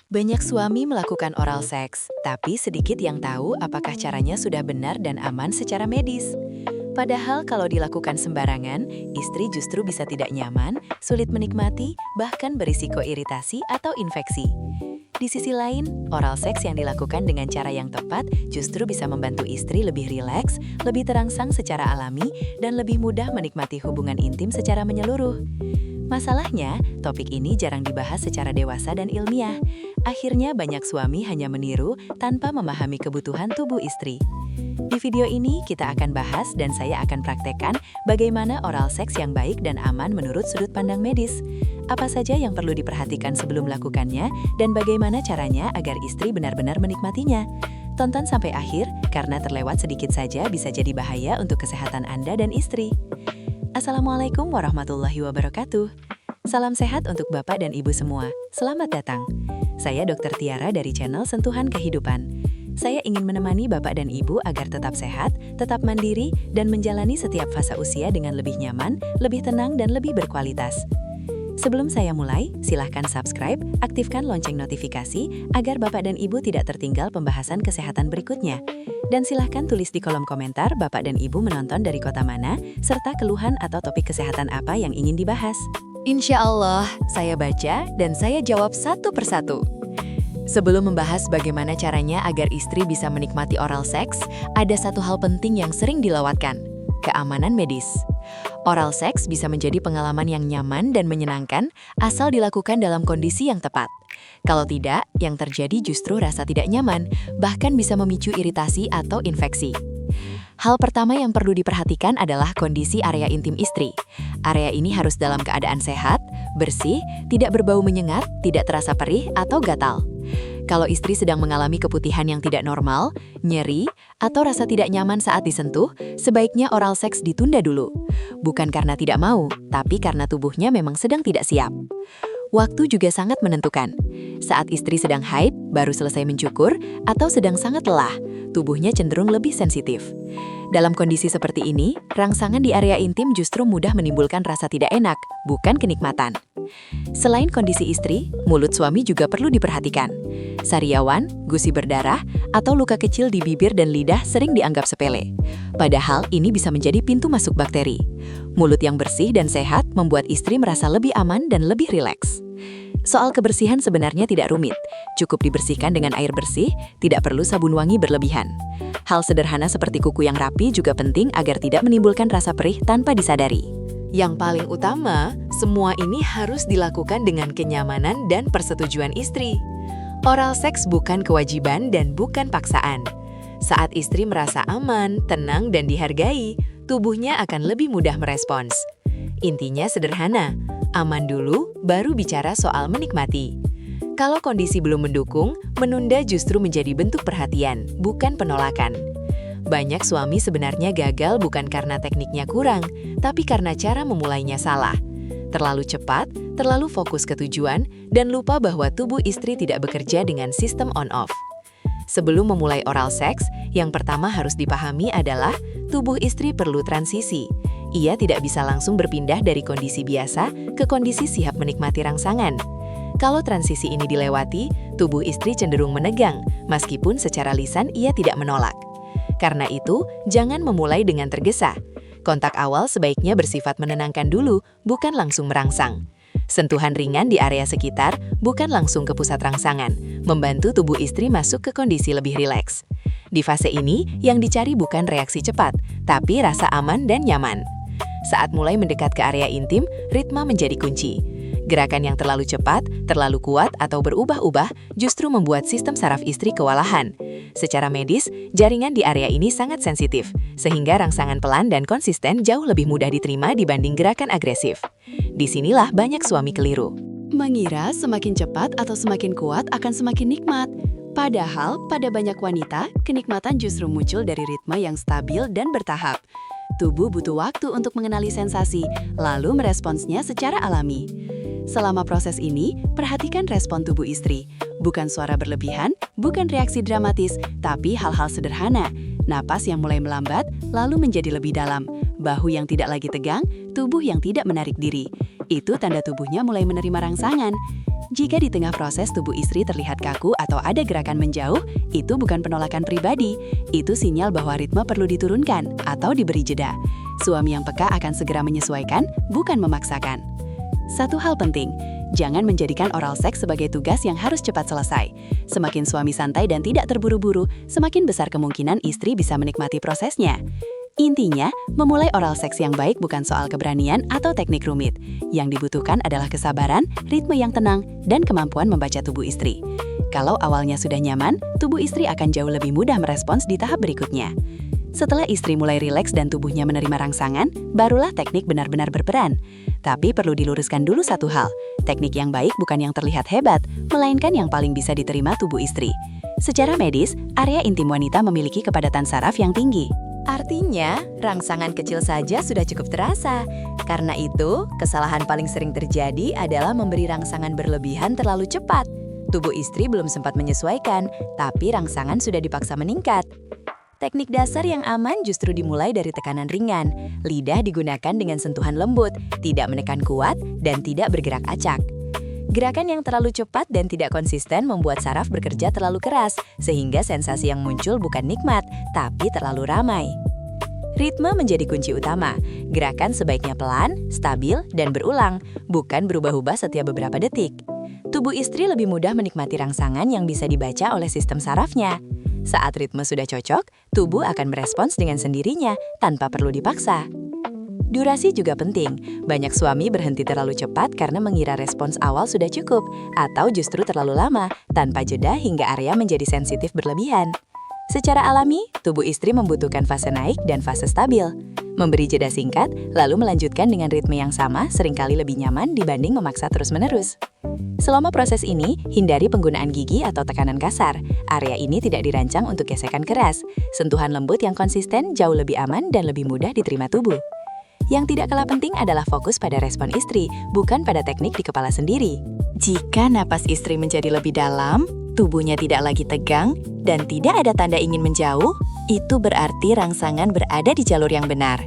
Banyak suami melakukan oral seks, tapi sedikit yang tahu apakah caranya sudah benar dan aman secara medis. Padahal kalau dilakukan sembarangan, istri justru bisa tidak nyaman, sulit menikmati, bahkan berisiko iritasi atau infeksi. Di sisi lain, oral seks yang dilakukan dengan cara yang tepat justru bisa membantu istri lebih rileks, lebih terangsang secara alami, dan lebih mudah menikmati hubungan intim secara menyeluruh. Masalahnya, topik ini jarang dibahas secara dewasa dan ilmiah. Akhirnya banyak suami hanya meniru tanpa memahami kebutuhan tubuh istri. Di video ini kita akan bahas dan saya akan praktekkan bagaimana oral seks yang baik dan aman menurut sudut pandang medis. Apa saja yang perlu diperhatikan sebelum melakukannya dan bagaimana caranya agar istri benar-benar menikmatinya. Tonton sampai akhir karena terlewat sedikit saja bisa jadi bahaya untuk kesehatan Anda dan istri. Assalamualaikum warahmatullahi wabarakatuh. Salam sehat untuk Bapak dan Ibu semua. Selamat datang. Saya Dr. Tiara dari channel Sentuhan Kehidupan. Saya ingin menemani Bapak dan Ibu agar tetap sehat, tetap mandiri, dan menjalani setiap fase usia dengan lebih nyaman, lebih tenang, dan lebih berkualitas. Sebelum saya mulai, silahkan subscribe, aktifkan lonceng notifikasi agar Bapak dan Ibu tidak tertinggal pembahasan kesehatan berikutnya. Dan silahkan tulis di kolom komentar Bapak dan Ibu menonton dari kota mana, serta keluhan atau topik kesehatan apa yang ingin dibahas. Insya Allah, saya baca dan saya jawab satu persatu. Sebelum membahas bagaimana caranya agar istri bisa menikmati oral seks, ada satu hal penting yang sering dilewatkan, keamanan medis. Oral seks bisa menjadi pengalaman yang nyaman dan menyenangkan asal dilakukan dalam kondisi yang tepat. Kalau tidak, yang terjadi justru rasa tidak nyaman, bahkan bisa memicu iritasi atau infeksi. Hal pertama yang perlu diperhatikan adalah kondisi area intim istri. Area ini harus dalam keadaan sehat, bersih, tidak berbau menyengat, tidak terasa perih atau gatal. Kalau istri sedang mengalami keputihan yang tidak normal, nyeri, atau rasa tidak nyaman saat disentuh, sebaiknya oral seks ditunda dulu. Bukan karena tidak mau, tapi karena tubuhnya memang sedang tidak siap. Waktu juga sangat menentukan. Saat istri sedang haid, baru selesai mencukur, atau sedang sangat lelah, tubuhnya cenderung lebih sensitif. Dalam kondisi seperti ini, rangsangan di area intim justru mudah menimbulkan rasa tidak enak, bukan kenikmatan. Selain kondisi istri, mulut suami juga perlu diperhatikan. Sariawan, gusi berdarah, atau luka kecil di bibir dan lidah sering dianggap sepele. Padahal ini bisa menjadi pintu masuk bakteri. Mulut yang bersih dan sehat membuat istri merasa lebih aman dan lebih rileks. Soal kebersihan sebenarnya tidak rumit. Cukup dibersihkan dengan air bersih, tidak perlu sabun wangi berlebihan. Hal sederhana seperti kuku yang rapi juga penting agar tidak menimbulkan rasa perih tanpa disadari. Yang paling utama, semua ini harus dilakukan dengan kenyamanan dan persetujuan istri. Oral seks bukan kewajiban dan bukan paksaan. Saat istri merasa aman, tenang, dan dihargai, tubuhnya akan lebih mudah merespons. Intinya sederhana, aman dulu, baru bicara soal menikmati. Kalau kondisi belum mendukung, menunda justru menjadi bentuk perhatian, bukan penolakan. Banyak suami sebenarnya gagal bukan karena tekniknya kurang, tapi karena cara memulainya salah. Terlalu cepat, terlalu fokus ke tujuan, dan lupa bahwa tubuh istri tidak bekerja dengan sistem on-off. Sebelum memulai oral seks, yang pertama harus dipahami adalah tubuh istri perlu transisi. Ia tidak bisa langsung berpindah dari kondisi biasa ke kondisi siap menikmati rangsangan. Kalau transisi ini dilewati, tubuh istri cenderung menegang, meskipun secara lisan ia tidak menolak. Karena itu, jangan memulai dengan tergesa. Kontak awal sebaiknya bersifat menenangkan dulu, bukan langsung merangsang. Sentuhan ringan di area sekitar, bukan langsung ke pusat rangsangan, membantu tubuh istri masuk ke kondisi lebih rileks. Di fase ini, yang dicari bukan reaksi cepat, tapi rasa aman dan nyaman. Saat mulai mendekat ke area intim, ritme menjadi kunci. Gerakan yang terlalu cepat, terlalu kuat, atau berubah-ubah justru membuat sistem saraf istri kewalahan. Secara medis, jaringan di area ini sangat sensitif, sehingga rangsangan pelan dan konsisten jauh lebih mudah diterima dibanding gerakan agresif. Disinilah banyak suami keliru. Mengira semakin cepat atau semakin kuat akan semakin nikmat. Padahal, pada banyak wanita, kenikmatan justru muncul dari ritme yang stabil dan bertahap. Tubuh butuh waktu untuk mengenali sensasi, lalu meresponsnya secara alami. Selama proses ini, perhatikan respon tubuh istri. Bukan suara berlebihan, bukan reaksi dramatis, tapi hal-hal sederhana. Napas yang mulai melambat, lalu menjadi lebih dalam. Bahu yang tidak lagi tegang, tubuh yang tidak menarik diri. Itu tanda tubuhnya mulai menerima rangsangan. Jika di tengah proses tubuh istri terlihat kaku atau ada gerakan menjauh, itu bukan penolakan pribadi, itu sinyal bahwa ritme perlu diturunkan atau diberi jeda. Suami yang peka akan segera menyesuaikan, bukan memaksakan. Satu hal penting, jangan menjadikan oral seks sebagai tugas yang harus cepat selesai. Semakin suami santai dan tidak terburu-buru, semakin besar kemungkinan istri bisa menikmati prosesnya. Intinya, memulai oral seks yang baik bukan soal keberanian atau teknik rumit. Yang dibutuhkan adalah kesabaran, ritme yang tenang, dan kemampuan membaca tubuh istri. Kalau awalnya sudah nyaman, tubuh istri akan jauh lebih mudah merespons di tahap berikutnya. Setelah istri mulai rileks dan tubuhnya menerima rangsangan, barulah teknik benar-benar berperan. Tapi perlu diluruskan dulu satu hal, teknik yang baik bukan yang terlihat hebat, melainkan yang paling bisa diterima tubuh istri. Secara medis, area intim wanita memiliki kepadatan saraf yang tinggi. Artinya, rangsangan kecil saja sudah cukup terasa. Karena itu, kesalahan paling sering terjadi adalah memberi rangsangan berlebihan terlalu cepat. Tubuh istri belum sempat menyesuaikan, tapi rangsangan sudah dipaksa meningkat. Teknik dasar yang aman justru dimulai dari tekanan ringan. Lidah digunakan dengan sentuhan lembut, tidak menekan kuat, dan tidak bergerak acak. Gerakan yang terlalu cepat dan tidak konsisten membuat saraf bekerja terlalu keras, sehingga sensasi yang muncul bukan nikmat, tapi terlalu ramai. Ritme menjadi kunci utama. Gerakan sebaiknya pelan, stabil, dan berulang, bukan berubah-ubah setiap beberapa detik. Tubuh istri lebih mudah menikmati rangsangan yang bisa dibaca oleh sistem sarafnya. Saat ritme sudah cocok, tubuh akan merespons dengan sendirinya tanpa perlu dipaksa. Durasi juga penting. Banyak suami berhenti terlalu cepat karena mengira respons awal sudah cukup, atau justru terlalu lama, tanpa jeda hingga area menjadi sensitif berlebihan. Secara alami, tubuh istri membutuhkan fase naik dan fase stabil. Memberi jeda singkat, lalu melanjutkan dengan ritme yang sama seringkali lebih nyaman dibanding memaksa terus-menerus. Selama proses ini, hindari penggunaan gigi atau tekanan kasar. Area ini tidak dirancang untuk gesekan keras. Sentuhan lembut yang konsisten jauh lebih aman dan lebih mudah diterima tubuh. Yang tidak kalah penting adalah fokus pada respon istri, bukan pada teknik di kepala sendiri. Jika napas istri menjadi lebih dalam, tubuhnya tidak lagi tegang, dan tidak ada tanda ingin menjauh, itu berarti rangsangan berada di jalur yang benar.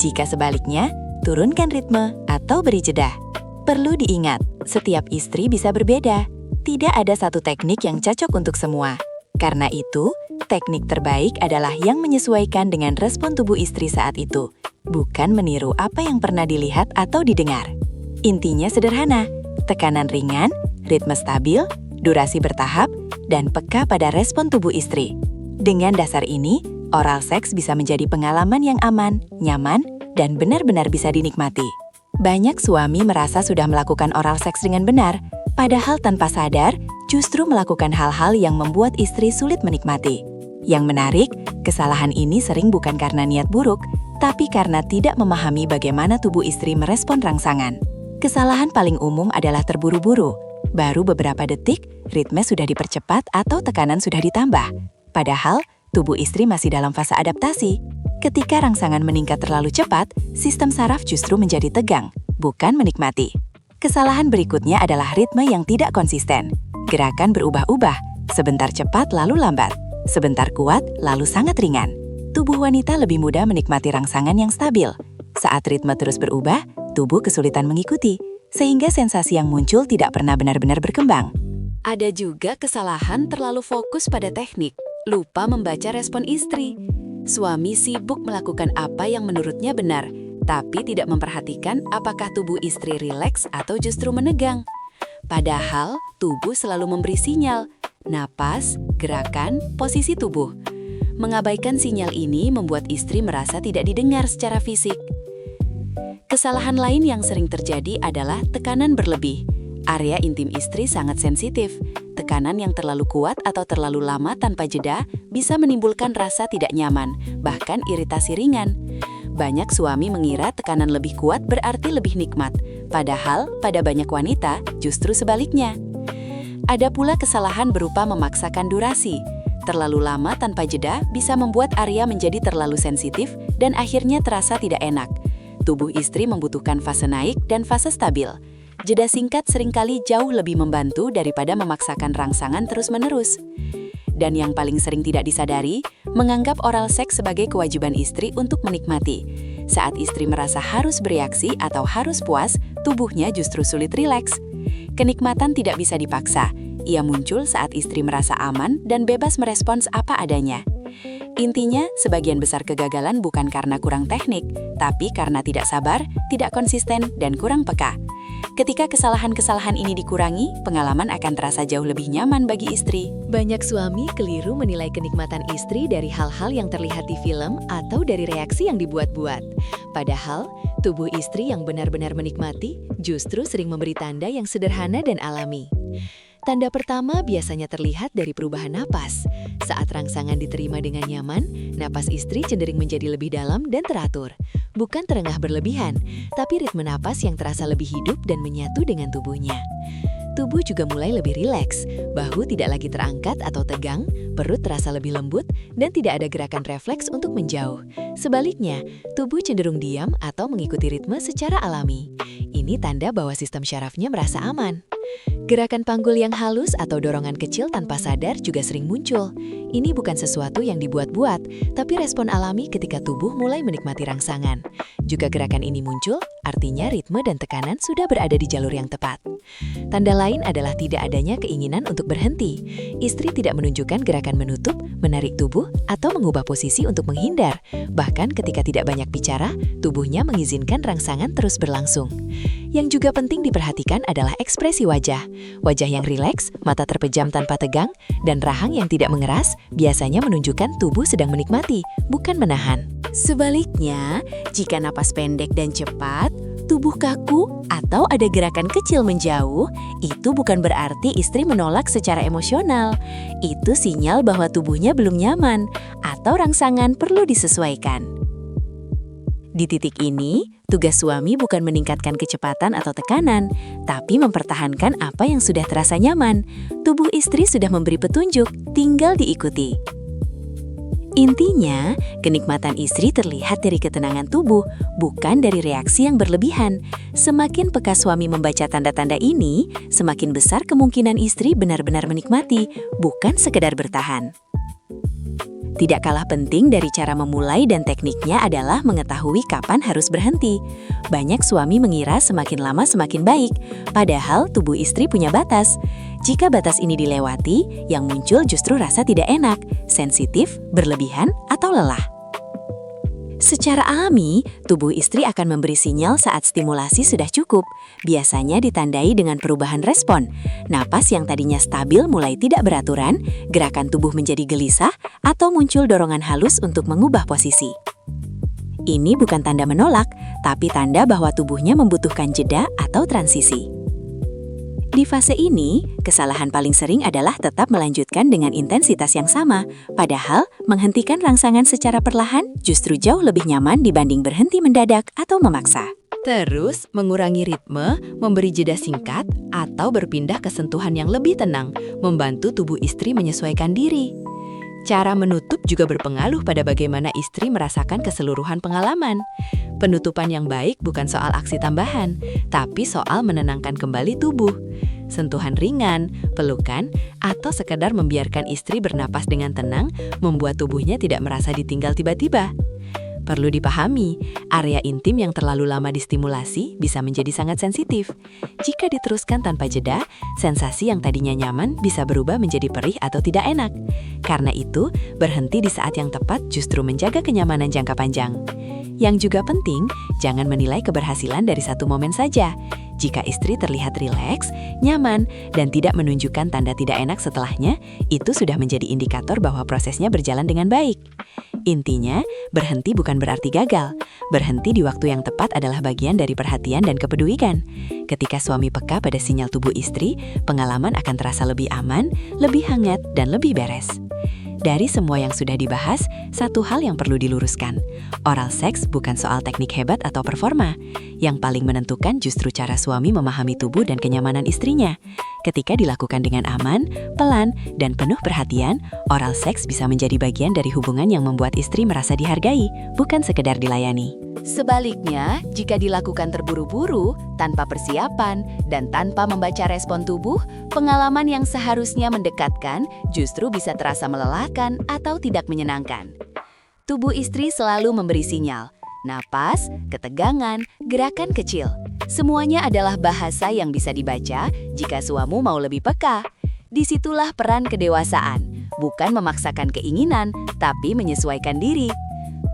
Jika sebaliknya, turunkan ritme atau beri jeda. Perlu diingat, setiap istri bisa berbeda. Tidak ada satu teknik yang cocok untuk semua. Karena itu, teknik terbaik adalah yang menyesuaikan dengan respon tubuh istri saat itu, bukan meniru apa yang pernah dilihat atau didengar. Intinya sederhana, tekanan ringan, ritme stabil, durasi bertahap, dan peka pada respon tubuh istri. Dengan dasar ini, oral seks bisa menjadi pengalaman yang aman, nyaman, dan benar-benar bisa dinikmati. Banyak suami merasa sudah melakukan oral seks dengan benar, padahal tanpa sadar, justru melakukan hal-hal yang membuat istri sulit menikmati. Yang menarik, kesalahan ini sering bukan karena niat buruk, tapi karena tidak memahami bagaimana tubuh istri merespon rangsangan. Kesalahan paling umum adalah terburu-buru. Baru beberapa detik, ritme sudah dipercepat atau tekanan sudah ditambah. Padahal, tubuh istri masih dalam fase adaptasi. Ketika rangsangan meningkat terlalu cepat, sistem saraf justru menjadi tegang, bukan menikmati. Kesalahan berikutnya adalah ritme yang tidak konsisten. Gerakan berubah-ubah, sebentar cepat lalu lambat, sebentar kuat lalu sangat ringan. Tubuh wanita lebih mudah menikmati rangsangan yang stabil. Saat ritme terus berubah, tubuh kesulitan mengikuti, sehingga sensasi yang muncul tidak pernah benar-benar berkembang. Ada juga kesalahan terlalu fokus pada teknik, lupa membaca respon istri. Suami sibuk melakukan apa yang menurutnya benar, tapi tidak memperhatikan apakah tubuh istri rileks atau justru menegang. Padahal, tubuh selalu memberi sinyal, napas, gerakan, posisi tubuh. Mengabaikan sinyal ini membuat istri merasa tidak didengar secara fisik. Kesalahan lain yang sering terjadi adalah tekanan berlebih. Area intim istri sangat sensitif. Tekanan yang terlalu kuat atau terlalu lama tanpa jeda bisa menimbulkan rasa tidak nyaman, bahkan iritasi ringan. Banyak suami mengira tekanan lebih kuat berarti lebih nikmat, padahal pada banyak wanita justru sebaliknya. Ada pula kesalahan berupa memaksakan durasi. Terlalu lama tanpa jeda bisa membuat area menjadi terlalu sensitif dan akhirnya terasa tidak enak. Tubuh istri membutuhkan fase naik dan fase stabil. Jeda singkat seringkali jauh lebih membantu daripada memaksakan rangsangan terus-menerus. Dan yang paling sering tidak disadari, menganggap oral seks sebagai kewajiban istri untuk menikmati. Saat istri merasa harus bereaksi atau harus puas, tubuhnya justru sulit rileks. Kenikmatan tidak bisa dipaksa. Ia muncul saat istri merasa aman dan bebas merespons apa adanya. Intinya, sebagian besar kegagalan bukan karena kurang teknik, tapi karena tidak sabar, tidak konsisten, dan kurang peka. Ketika kesalahan-kesalahan ini dikurangi, pengalaman akan terasa jauh lebih nyaman bagi istri. Banyak suami keliru menilai kenikmatan istri dari hal-hal yang terlihat di film atau dari reaksi yang dibuat-buat. Padahal, tubuh istri yang benar-benar menikmati justru sering memberi tanda yang sederhana dan alami. Tanda pertama biasanya terlihat dari perubahan napas. Saat rangsangan diterima dengan nyaman, napas istri cenderung menjadi lebih dalam dan teratur. Bukan terengah berlebihan, tapi ritme napas yang terasa lebih hidup dan menyatu dengan tubuhnya. Tubuh juga mulai lebih rileks, bahu tidak lagi terangkat atau tegang, perut terasa lebih lembut, dan tidak ada gerakan refleks untuk menjauh. Sebaliknya, tubuh cenderung diam atau mengikuti ritme secara alami. Ini tanda bahwa sistem syarafnya merasa aman. Gerakan panggul yang halus atau dorongan kecil tanpa sadar juga sering muncul. Ini bukan sesuatu yang dibuat-buat, tapi respon alami ketika tubuh mulai menikmati rangsangan. Jika gerakan ini muncul, artinya ritme dan tekanan sudah berada di jalur yang tepat. Tanda lain adalah tidak adanya keinginan untuk berhenti. Istri tidak menunjukkan gerakan menutup, menarik tubuh, atau mengubah posisi untuk menghindar. Bahkan ketika tidak banyak bicara, tubuhnya mengizinkan rangsangan terus berlangsung. Yang juga penting diperhatikan adalah ekspresi wajah. Wajah yang rileks, mata terpejam tanpa tegang, dan rahang yang tidak mengeras biasanya menunjukkan tubuh sedang menikmati, bukan menahan. Sebaliknya, jika napas pendek dan cepat, tubuh kaku, atau ada gerakan kecil menjauh, itu bukan berarti istri menolak secara emosional. Itu sinyal bahwa tubuhnya belum nyaman, atau rangsangan perlu disesuaikan. Di titik ini, tugas suami bukan meningkatkan kecepatan atau tekanan, tapi mempertahankan apa yang sudah terasa nyaman. Tubuh istri sudah memberi petunjuk, tinggal diikuti. Intinya, kenikmatan istri terlihat dari ketenangan tubuh, bukan dari reaksi yang berlebihan. Semakin peka suami membaca tanda-tanda ini, semakin besar kemungkinan istri benar-benar menikmati, bukan sekedar bertahan. Tidak kalah penting dari cara memulai dan tekniknya adalah mengetahui kapan harus berhenti. Banyak suami mengira semakin lama semakin baik, padahal tubuh istri punya batas. Jika batas ini dilewati, yang muncul justru rasa tidak enak, sensitif, berlebihan, atau lelah. Secara alami, tubuh istri akan memberi sinyal saat stimulasi sudah cukup. Biasanya ditandai dengan perubahan respon. Napas yang tadinya stabil mulai tidak beraturan, gerakan tubuh menjadi gelisah, atau muncul dorongan halus untuk mengubah posisi. Ini bukan tanda menolak, tapi tanda bahwa tubuhnya membutuhkan jeda atau transisi. Di fase ini, kesalahan paling sering adalah tetap melanjutkan dengan intensitas yang sama, padahal menghentikan rangsangan secara perlahan justru jauh lebih nyaman dibanding berhenti mendadak atau memaksa. Terus, mengurangi ritme, memberi jeda singkat, atau berpindah ke sentuhan yang lebih tenang, membantu tubuh istri menyesuaikan diri. Cara menutup juga berpengaruh pada bagaimana istri merasakan keseluruhan pengalaman. Penutupan yang baik bukan soal aksi tambahan, tapi soal menenangkan kembali tubuh. Sentuhan ringan, pelukan, atau sekedar membiarkan istri bernapas dengan tenang membuat tubuhnya tidak merasa ditinggal tiba-tiba. Perlu dipahami, area intim yang terlalu lama distimulasi bisa menjadi sangat sensitif. Jika diteruskan tanpa jeda, sensasi yang tadinya nyaman bisa berubah menjadi perih atau tidak enak. Karena itu, berhenti di saat yang tepat justru menjaga kenyamanan jangka panjang. Yang juga penting, jangan menilai keberhasilan dari satu momen saja. Jika istri terlihat rileks, nyaman, dan tidak menunjukkan tanda tidak enak setelahnya, itu sudah menjadi indikator bahwa prosesnya berjalan dengan baik. Intinya, berhenti bukan berarti gagal. Berhenti di waktu yang tepat adalah bagian dari perhatian dan kepedulian. Ketika suami peka pada sinyal tubuh istri, pengalaman akan terasa lebih aman, lebih hangat, dan lebih beres. Dari semua yang sudah dibahas, satu hal yang perlu diluruskan. Oral seks bukan soal teknik hebat atau performa. Yang paling menentukan justru cara suami memahami tubuh dan kenyamanan istrinya. Ketika dilakukan dengan aman, pelan, dan penuh perhatian, oral seks bisa menjadi bagian dari hubungan yang membuat istri merasa dihargai, bukan sekedar dilayani. Sebaliknya, jika dilakukan terburu-buru, tanpa persiapan, dan tanpa membaca respon tubuh, pengalaman yang seharusnya mendekatkan justru bisa terasa melelahkan atau tidak menyenangkan. Tubuh istri selalu memberi sinyal, napas, ketegangan, gerakan kecil. Semuanya adalah bahasa yang bisa dibaca jika suamu mau lebih peka. Disitulah peran kedewasaan, bukan memaksakan keinginan, tapi menyesuaikan diri.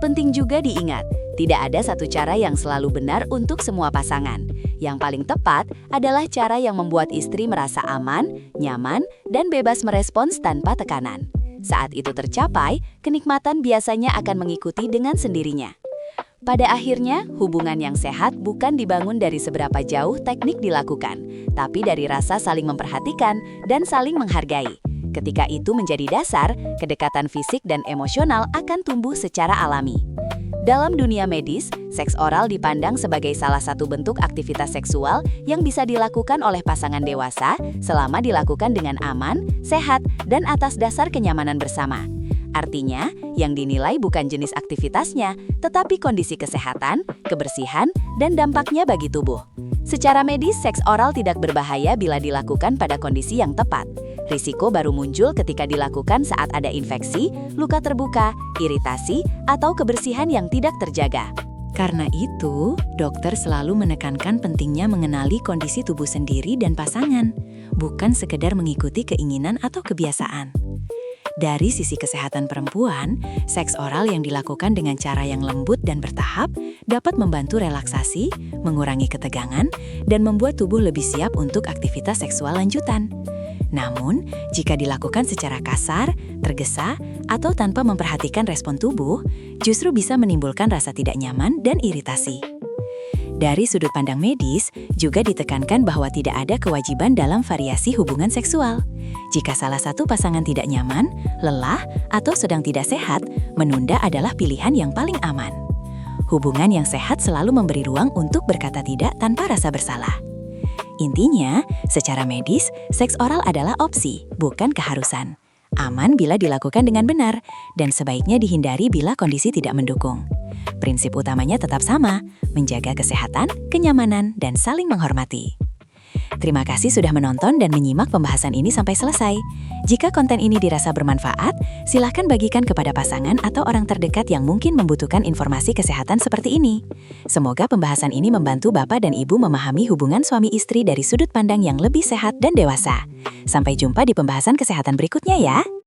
Penting juga diingat, tidak ada satu cara yang selalu benar untuk semua pasangan. Yang paling tepat adalah cara yang membuat istri merasa aman, nyaman, dan bebas merespons tanpa tekanan. Saat itu tercapai, kenikmatan biasanya akan mengikuti dengan sendirinya. Pada akhirnya, hubungan yang sehat bukan dibangun dari seberapa jauh teknik dilakukan, tapi dari rasa saling memperhatikan dan saling menghargai. Ketika itu menjadi dasar, kedekatan fisik dan emosional akan tumbuh secara alami. Dalam dunia medis, seks oral dipandang sebagai salah satu bentuk aktivitas seksual yang bisa dilakukan oleh pasangan dewasa selama dilakukan dengan aman, sehat, dan atas dasar kenyamanan bersama. Artinya, yang dinilai bukan jenis aktivitasnya, tetapi kondisi kesehatan, kebersihan, dan dampaknya bagi tubuh. Secara medis, seks oral tidak berbahaya bila dilakukan pada kondisi yang tepat. Risiko baru muncul ketika dilakukan saat ada infeksi, luka terbuka, iritasi, atau kebersihan yang tidak terjaga. Karena itu, dokter selalu menekankan pentingnya mengenali kondisi tubuh sendiri dan pasangan, bukan sekedar mengikuti keinginan atau kebiasaan. Dari sisi kesehatan perempuan, seks oral yang dilakukan dengan cara yang lembut dan bertahap dapat membantu relaksasi, mengurangi ketegangan, dan membuat tubuh lebih siap untuk aktivitas seksual lanjutan. Namun, jika dilakukan secara kasar, tergesa, atau tanpa memperhatikan respon tubuh, justru bisa menimbulkan rasa tidak nyaman dan iritasi. Dari sudut pandang medis, juga ditekankan bahwa tidak ada kewajiban dalam variasi hubungan seksual. Jika salah satu pasangan tidak nyaman, lelah, atau sedang tidak sehat, menunda adalah pilihan yang paling aman. Hubungan yang sehat selalu memberi ruang untuk berkata tidak tanpa rasa bersalah. Intinya, secara medis, seks oral adalah opsi, bukan keharusan. Aman bila dilakukan dengan benar, dan sebaiknya dihindari bila kondisi tidak mendukung. Prinsip utamanya tetap sama, menjaga kesehatan, kenyamanan, dan saling menghormati. Terima kasih sudah menonton dan menyimak pembahasan ini sampai selesai. Jika konten ini dirasa bermanfaat, silahkan bagikan kepada pasangan atau orang terdekat yang mungkin membutuhkan informasi kesehatan seperti ini. Semoga pembahasan ini membantu Bapak dan Ibu memahami hubungan suami istri dari sudut pandang yang lebih sehat dan dewasa. Sampai jumpa di pembahasan kesehatan berikutnya ya.